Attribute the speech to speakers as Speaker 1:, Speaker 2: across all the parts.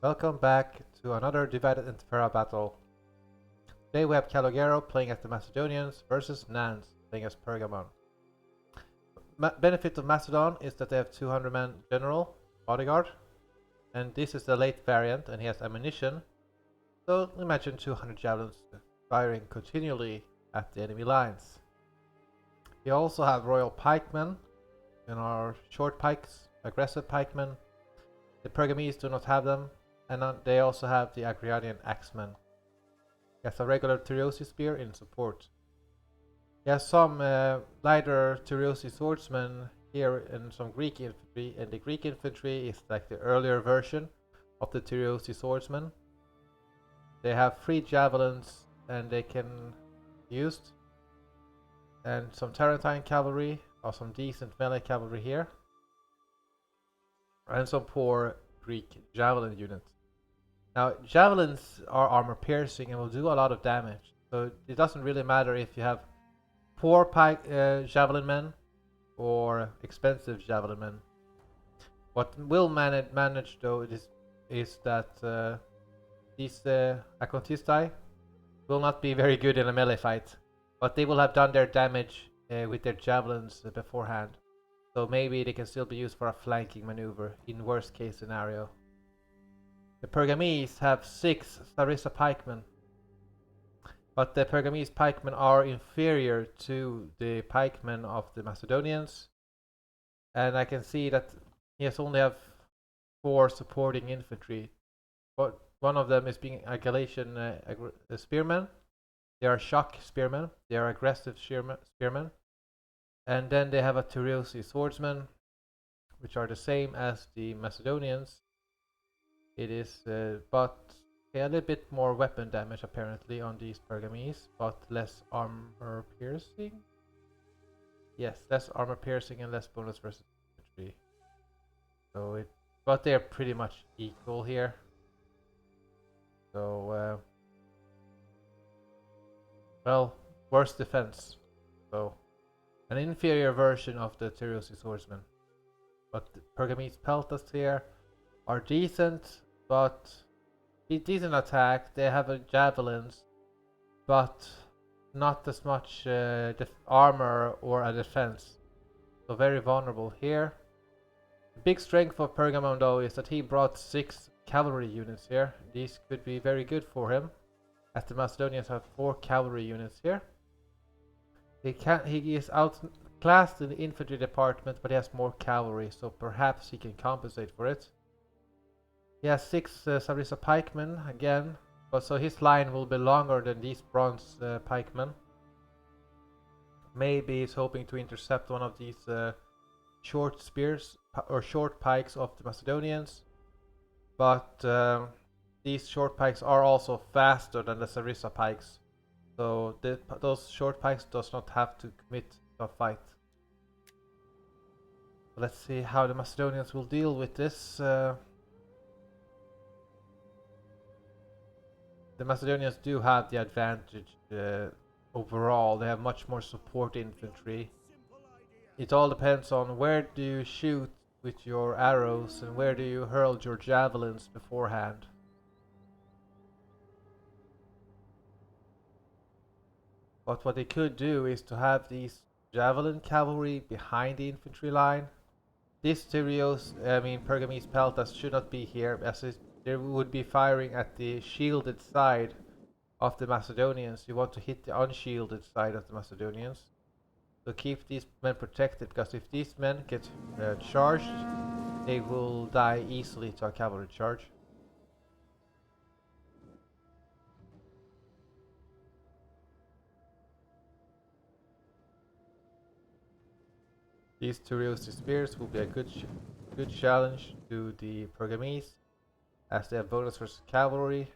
Speaker 1: Welcome back to another divided imperia battle. Today we have Kalogero playing as the Macedonians versus Nantz playing as Pergamon. Benefit of Macedon is that they have 200 men general, bodyguard, and this is the late variant and he has ammunition. So imagine 200 javelins firing continually at the enemy lines. We also have royal pikemen and our short pikes, aggressive pikemen. The Pergamese do not have them. And they also have the Agrarian Axeman. He has a regular Tyreosi spear in support. He has some lighter Tyreosi swordsmen here and some Greek infantry, and the Greek infantry is like the earlier version of the Tyreosi swordsmen. They have 3 javelins and they can be used, and some Tarentine cavalry or some decent melee cavalry here, and some poor Greek javelin units. Now, javelins are armor piercing and will do a lot of damage, so it doesn't really matter if you have poor javelin men or expensive javelin men. What will manage though is that these Acontisti will not be very good in a melee fight, but they will have done their damage with their javelins beforehand, so maybe they can still be used for a flanking maneuver in worst case scenario. The Pergamese have 6 Sarissa pikemen, but the Pergamese pikemen are inferior to the pikemen of the Macedonians, and I can see that he has only have 4 supporting infantry. But one of them is being a Galatian spearman. They are shock spearmen. They are aggressive spearmen, and then they have a Tyreosi swordsman, which are the same as the Macedonians. It is, but a little bit more weapon damage apparently on these Pergamese, but less armor piercing. Yes, less armor piercing and less bonus versus infantry. So but they're pretty much equal here. So, well, worse defense. So, an inferior version of the Tyreosi swordsman. But the Pergamese peltas here are decent, but decent attack. They have javelins, but not as much armor or a defense. So very vulnerable here. The big strength of Pergamon though is that he brought 6 cavalry units here. These could be very good for him, as the Macedonians have 4 cavalry units here. He is outclassed in the infantry department, but he has more cavalry, so perhaps he can compensate for it. He has 6 Sarissa pikemen again, but so his line will be longer than these bronze pikemen. Maybe he's hoping to intercept one of these short spears or short pikes of the Macedonians, but these short pikes are also faster than the Sarissa pikes, so those short pikes does not have to commit to a fight. Let's see how the Macedonians will deal with this. The Macedonians do have the advantage overall. They have much more support infantry. It all depends on where do you shoot with your arrows and where do you hurl your javelins beforehand. But what they could do is to have these javelin cavalry behind the infantry line. These Pergamese peltas should not be here, as they would be firing at the shielded side of the Macedonians. You want to hit the unshielded side of the Macedonians. So keep these men protected, because if these men get charged, they will die easily to a cavalry charge. These Tyreosi spears will be a good challenge to the Pergamese, as they have bonus versus cavalry.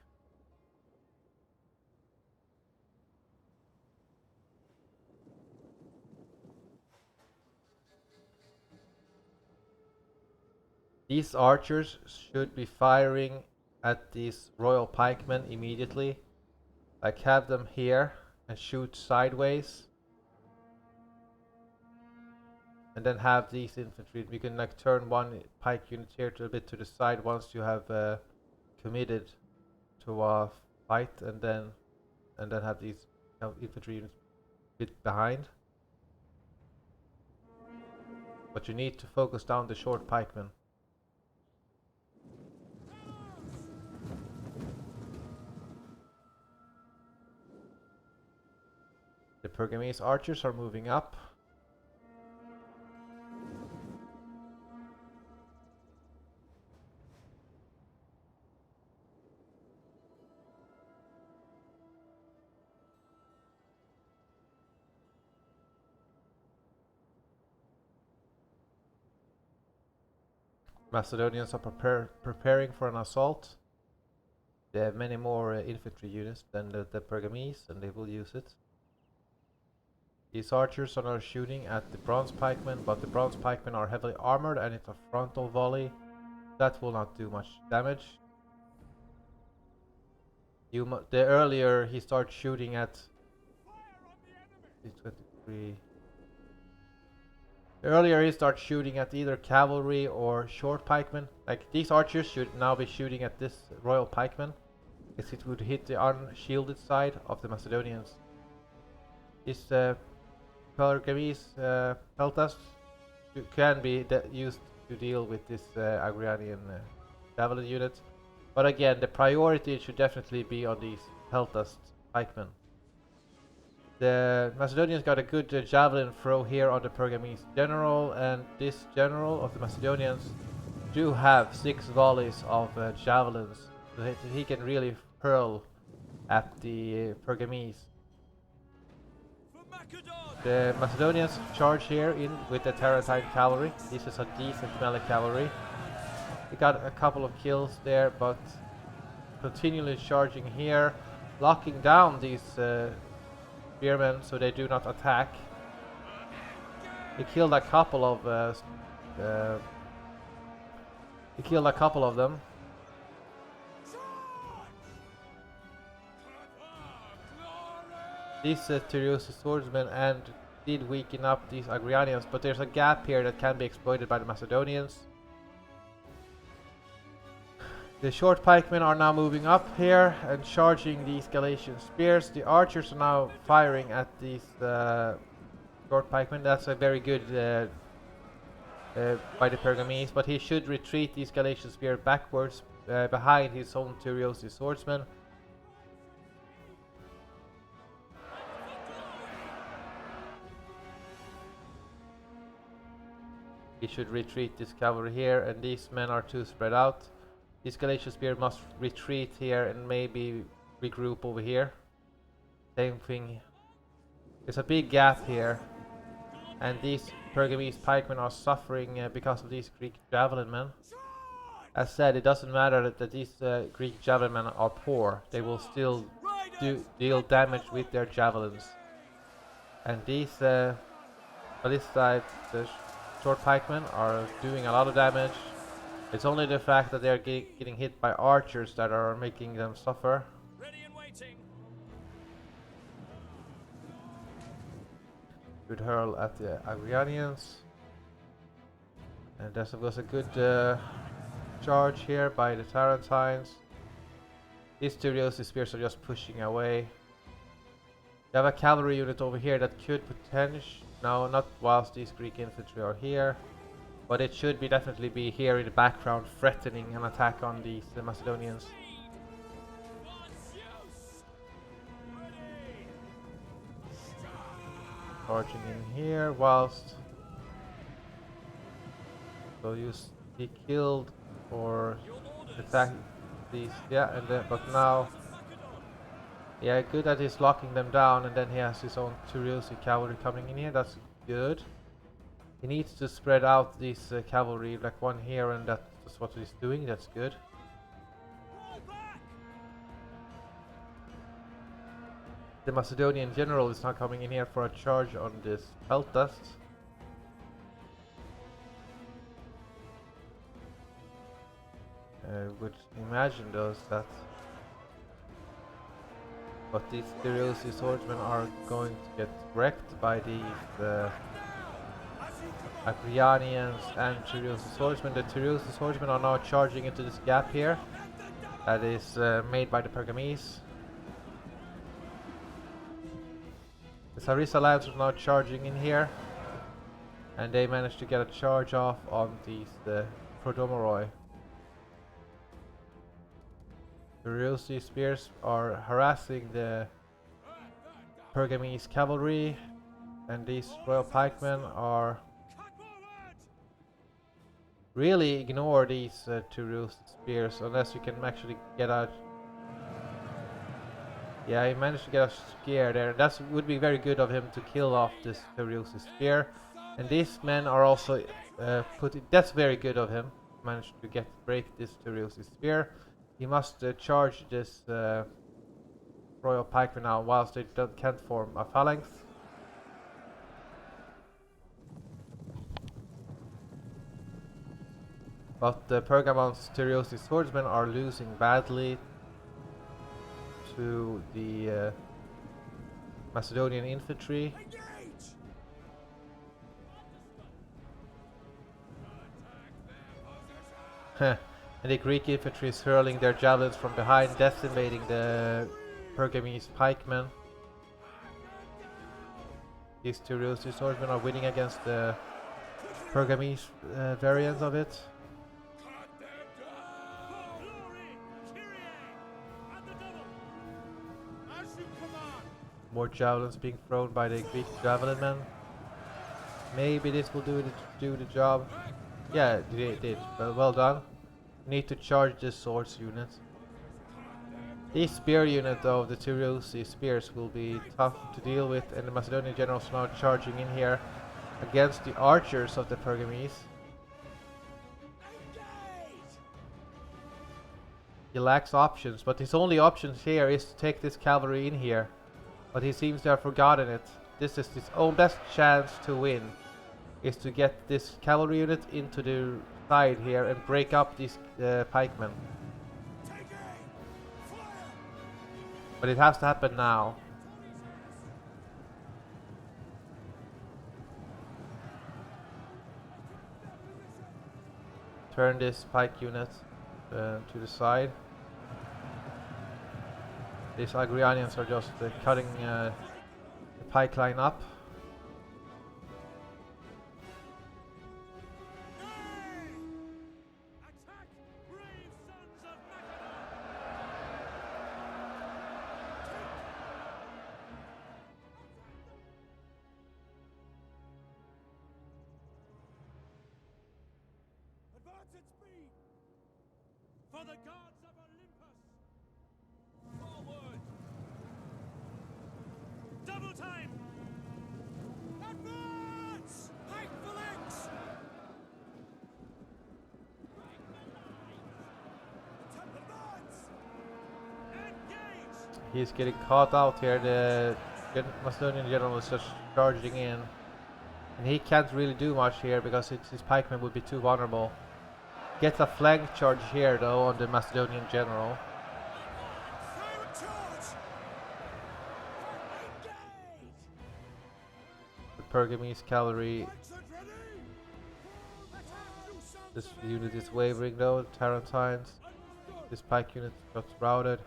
Speaker 1: These archers should be firing at these royal pikemen immediately. Like, have them here and shoot sideways, and then have these infantry. We can like turn one pike unit here to a bit to the side once you have committed to a fight and then have these infantry units bit behind. But you need to focus down the short pikemen. The Pergamese archers are moving up. Macedonians are preparing for an assault. They have many more infantry units than the Pergamese, and they will use it. These archers are now shooting at the bronze pikemen, but the bronze pikemen are heavily armored and it's a frontal volley. That will not do much damage. The earlier he starts shooting at... 23. Earlier he starts shooting at either cavalry or short pikemen. Like these archers should now be shooting at this royal pikeman, because it would hit the unshielded side of the Macedonians. This Pergamese peltas can be used to deal with this Agrianian javelin unit, but again the priority should definitely be on these peltas pikemen. The Macedonians got a good javelin throw here on the Pergamese general, and this general of the Macedonians do have 6 volleys of javelins, so he can really hurl at the Pergamese. The Macedonians charge here in with the Tarentine cavalry. This is a decent melee cavalry. He got a couple of kills there, but continually charging here, locking down these spearmen so they do not attack. He killed a couple of them. These Tyreus swordsmen and did weaken up these Agrianians, but there's a gap here that can be exploited by the Macedonians. The short pikemen are now moving up here and charging these Galatian spears. The archers are now firing at these short pikemen. That's a very good by the Pergamese, but he should retreat these Galatian spear backwards behind his own Tyreus swordsmen. He should retreat this cavalry here, and these men are too spread out. This Galatian spear must retreat here and maybe regroup over here. Same thing. There's a big gap here, and these Pergamese pikemen are suffering because of these Greek javelin men. As said, it doesn't matter that these Greek javelin men are poor. They will still deal damage with their javelins. And these on this side, the short pikemen are doing a lot of damage. It's only the fact that they're getting hit by archers that are making them suffer.
Speaker 2: Ready and waiting.
Speaker 1: Good hurl at the Agrianians. And there was a good charge here by the Tarentines. These Tyreus spears are just pushing away. You have a cavalry unit over here that could potentially... No, not whilst these Greek infantry are here. But it should be definitely be here in the background, threatening an attack on these Macedonians. Charging in here whilst... So he killed or attacked these, yeah, and then, but now... Yeah, good that he's locking them down, and then he has his own Tyreus cavalry coming in here. That's good. He needs to spread out these cavalry, like one here, and that's what he's doing. That's good. The Macedonian general is now coming in here for a charge on this peltas. Would imagine those that. But these Tyreus swordsmen are going to get wrecked by these Agrianians and Tyreus swordsmen. The Tyreus swordsmen are now charging into this gap here. that is made by the Pergamese. The Sarissa Lancers are now charging in here, and they managed to get a charge off on these Prodomoroi. The Reusi spears are harassing the Pergamese cavalry, and these royal pikemen are really ignore these two Reusi spears unless you can actually get out. Yeah, he managed to get a scare there. That would be very good of him to kill off this Reusi spear. And these men are also that's very good of him. Managed to break this Reusi spear. He must charge this royal pikeman now, whilst they can't form a phalanx. But the Pergamon's Reusi swordsmen are losing badly to the Macedonian infantry. And the Greek infantry is hurling their javelins from behind, decimating the Pergamese pikemen. These two Reusi swordsmen are winning against the Pergamese variants of it. More javelins being thrown by the Greek javelin men. Maybe this will do the job. Yeah, it did. Well done. Need to charge this swords unit. This spear unit though, the two Reusi spears, will be tough to deal with, and the Macedonian generals now charging in here against the archers of the Pergamese. He lacks options, but his only options here is to take this cavalry in here. But he seems to have forgotten it. This is his own best chance to win, is to get this cavalry unit into the side here and break up these pikemen. But it has to happen now. Turn this pike unit to the side. These Agrianians are just cutting the pike line up.
Speaker 2: Advance at speed! For the gods of Olympus! Forward! Double time! Advance! Pike phalanx! Advance! Engage!
Speaker 1: He's getting caught out here. The Macedonian general is just charging in. And he can't really do much here because his pikemen would be too vulnerable. Gets a flank charge here though on the Macedonian general. The Pergamese cavalry. This unit is wavering though, Tarentines. This pike unit got routed.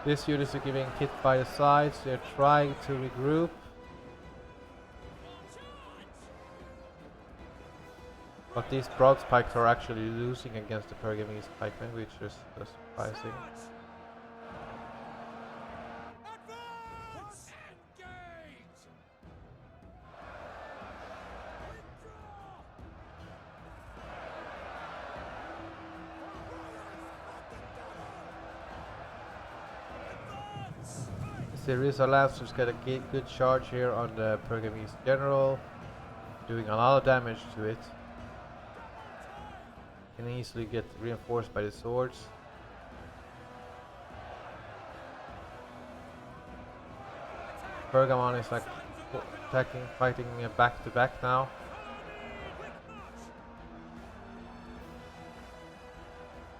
Speaker 1: This unit is getting hit by the sides. They're trying to regroup. But these broad pikes are actually losing against the Pergamese pikemen, which is surprising. Syriza Lancers get a good charge here on the Pergamese general, doing a lot of damage to it. Can easily get reinforced by the swords. Pergamon is like fighting back to back now.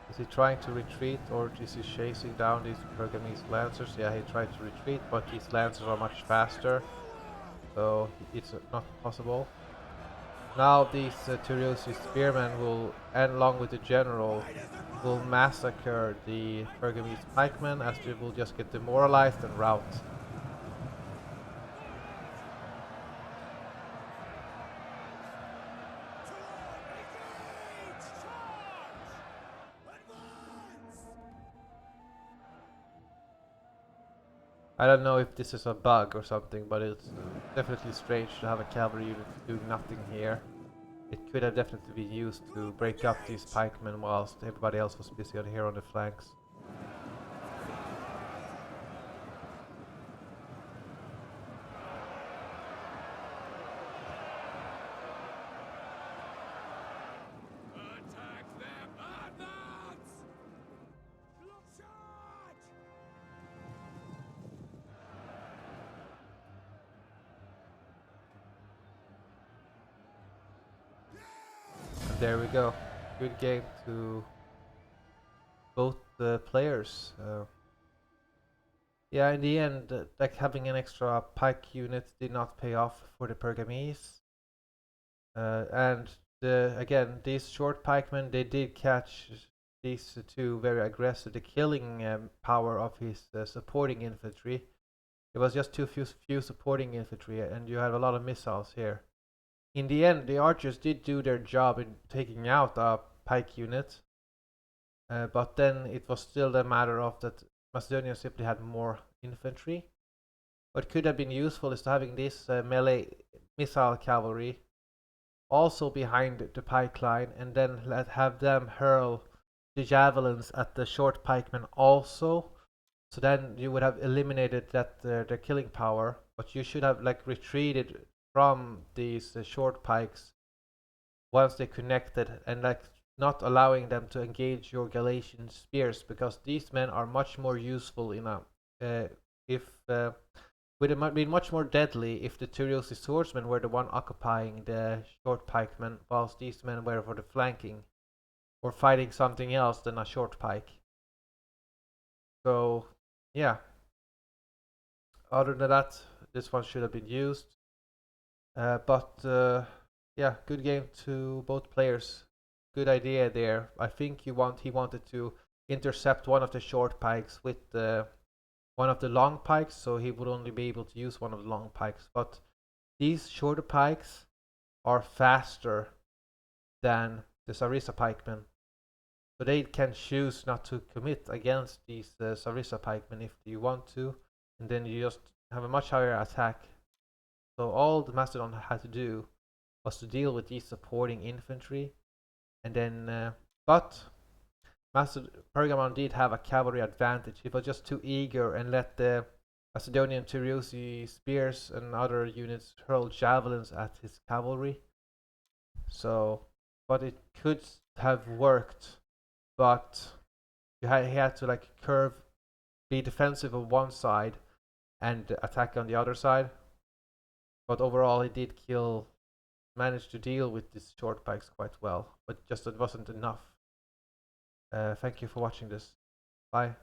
Speaker 1: Is he trying to retreat, or is he chasing down these Pergamese lancers? Yeah, he tried to retreat, but these lancers are much faster, so it's not possible. Now these two Reusi spearmen will, and along with the general, will massacre the Pergamese pikemen as they will just get demoralized and rout. I don't know if this is a bug or something, but it's definitely strange to have a cavalry unit doing nothing here. It could have definitely been used to break up these pikemen whilst everybody else was busy on here on the flanks.
Speaker 2: Attack them! Advance! Charge!
Speaker 1: And there we go. Good game to both the players. Yeah, in the end, like having an extra pike unit did not pay off for the Pergamese. And again, these short pikemen, they did catch these two very aggressive. The killing power of his supporting infantry. It was just too few supporting infantry, and you had a lot of missiles here. In the end, the archers did do their job in taking out a pike unit, but then it was still a matter of that Macedonians simply had more infantry. What could have been useful is having this melee missile cavalry also behind the pike line, and then have them hurl the javelins at the short pikemen also. So then you would have eliminated that their killing power, but you should have like retreated from these short pikes once they connected, and like not allowing them to engage your Galatian spears, because these men are much more useful in a if would have been much more deadly if the Tyriosi swordsmen were the one occupying the short pikemen, whilst these men were for the flanking or fighting something else than a short pike. So yeah, other than that, this one should have been used. But yeah, good game to both players. Good idea there. I think he wanted to intercept one of the short pikes with one of the long pikes, so he would only be able to use one of the long pikes. But these shorter pikes are faster than the Sarissa pikemen, so they can choose not to commit against these Sarissa pikemen if you want to, and then you just have a much higher attack. So all the Macedon had to do was to deal with these supporting infantry, and then but Pergamon did have a cavalry advantage. He was just too eager and let the Macedonian Tyriosi spears and other units hurl javelins at his cavalry. So, but it could have worked, but he had to like be defensive on one side and attack on the other side. But overall, he did manage to deal with these short pikes quite well, but just it wasn't enough. Thank you for watching this. Bye.